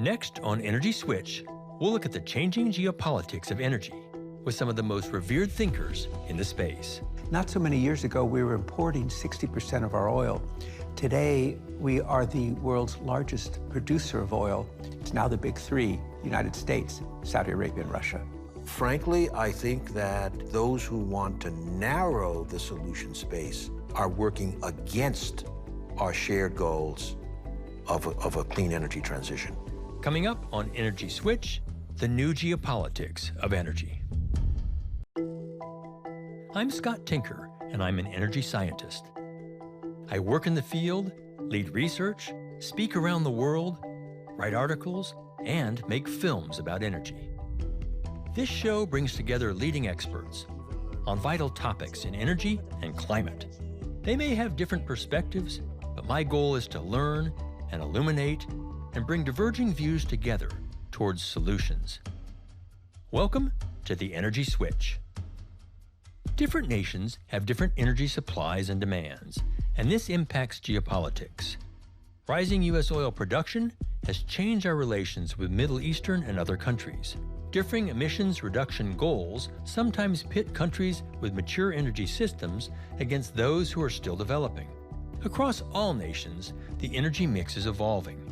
Next on Energy Switch, we'll look at the changing geopolitics of energy with some of the most revered thinkers in the space. Not so many years ago, we were importing 60% of our oil. Today, we are the world's largest producer of oil. It's now the big three: United States, Saudi Arabia, and Russia. Frankly, I think that those who want to narrow the solution space are working against our shared goals of a clean energy transition. Coming up on Energy Switch, the new geopolitics of energy. I'm Scott Tinker, and I'm an energy scientist. I work in the field, lead research, speak around the world, write articles, and make films about energy. This show brings together leading experts on vital topics in energy and climate. They may have different perspectives, but my goal is to learn and illuminate and bring diverging views together towards solutions. Welcome to the Energy Switch. Different nations have different energy supplies and demands, and this impacts geopolitics. Rising U.S. oil production has changed our relations with Middle Eastern and other countries. Differing emissions reduction goals sometimes pit countries with mature energy systems against those who are still developing. Across all nations, the energy mix is evolving.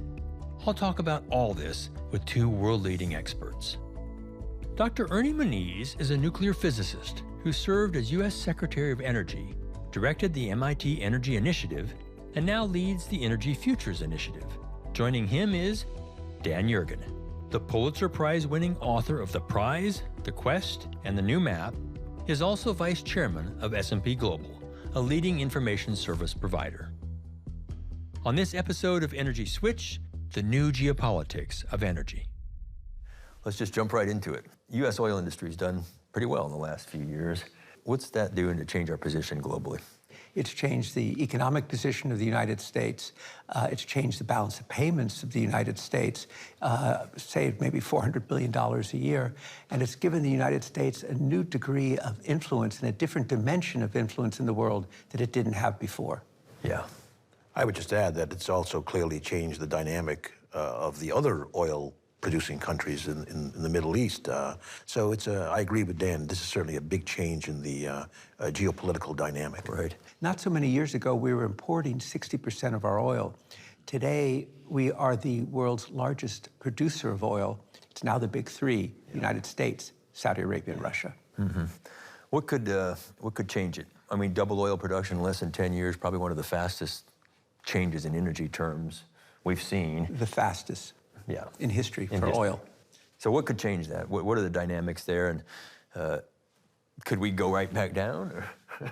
I'll talk about all this with two world-leading experts. Dr. Ernie Moniz is a nuclear physicist who served as U.S. Secretary of Energy, directed the MIT Energy Initiative, and now leads the Energy Futures Initiative. Joining him is Dan Yergin, the Pulitzer Prize-winning author of The Prize, The Quest, and The New Map, is also vice chairman of S&P Global, a leading information service provider. On this episode of Energy Switch, the new geopolitics of energy. Let's just jump right into it. U.S. oil industry's done pretty well in the last few years. What's that doing to change our position globally? It's changed the economic position of the United States. It's changed the balance of payments of the United States, saved maybe $400 billion a year. And it's given the United States a new degree of influence and a different dimension of influence in the world that it didn't have before. Yeah. I would just add that it's also clearly changed the dynamic of the other oil-producing countries in the Middle East. So I agree with Dan. This is certainly a big change in the geopolitical dynamic. Right. Not so many years ago, we were importing 60% of our oil. Today, we are the world's largest producer of oil. It's now the big three: United States, Saudi Arabia, and Russia. Mm-hmm. What could change it? I mean, double oil production in less than 10 years, probably one of the fastest changes in energy terms we've seen. The fastest in history for oil. So what could change that? What are the dynamics there? And could we go right back down? Or?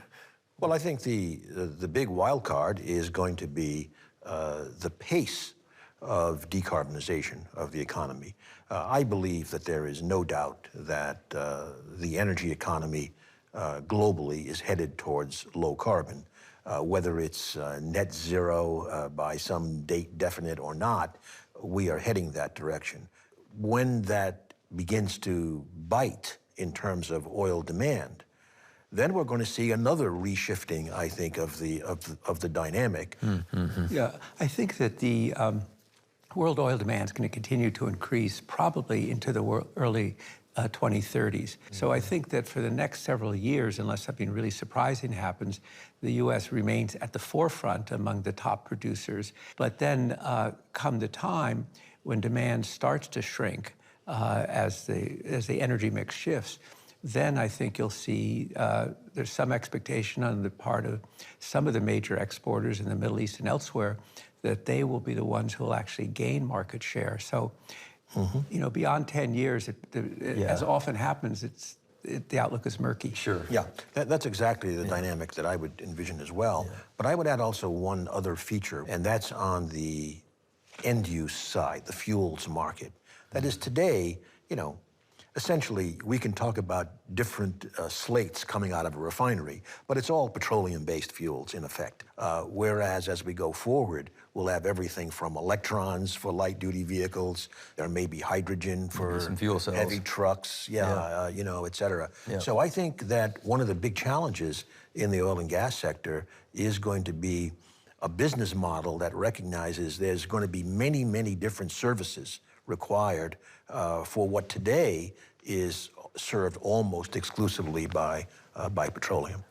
Well, I think the big wild card is going to be the pace of decarbonization of the economy. I believe that there is no doubt that the energy economy globally is headed towards low carbon. Whether it's net zero by some date definite or not, we are heading that direction. When that begins to bite in terms of oil demand, then we're going to see another reshifting, I think, of the dynamic. Mm-hmm. Yeah, I think that the world oil demand is going to continue to increase probably into the early 2030s. So I think that for the next several years, unless something really surprising happens, the U.S. remains at the forefront among the top producers. But then come the time when demand starts to shrink as the energy mix shifts, then I think you'll see there's some expectation on the part of some of the major exporters in the Middle East and elsewhere that they will be the ones who will actually gain market share. So, beyond 10 years, as often happens, the outlook is murky. Sure. Yeah, that's exactly the dynamic that I would envision as well. Yeah. But I would add also one other feature, and that's on the end-use side, the fuels market. That is today, essentially, we can talk about different slates coming out of a refinery, but it's all petroleum-based fuels in effect. Whereas as we go forward, we'll have everything from electrons for light-duty vehicles. There may be hydrogen for some fuel cells. Heavy trucks, et cetera. Yeah. So I think that one of the big challenges in the oil and gas sector is going to be a business model that recognizes there's going to be many, many different services required for what today is served almost exclusively by petroleum.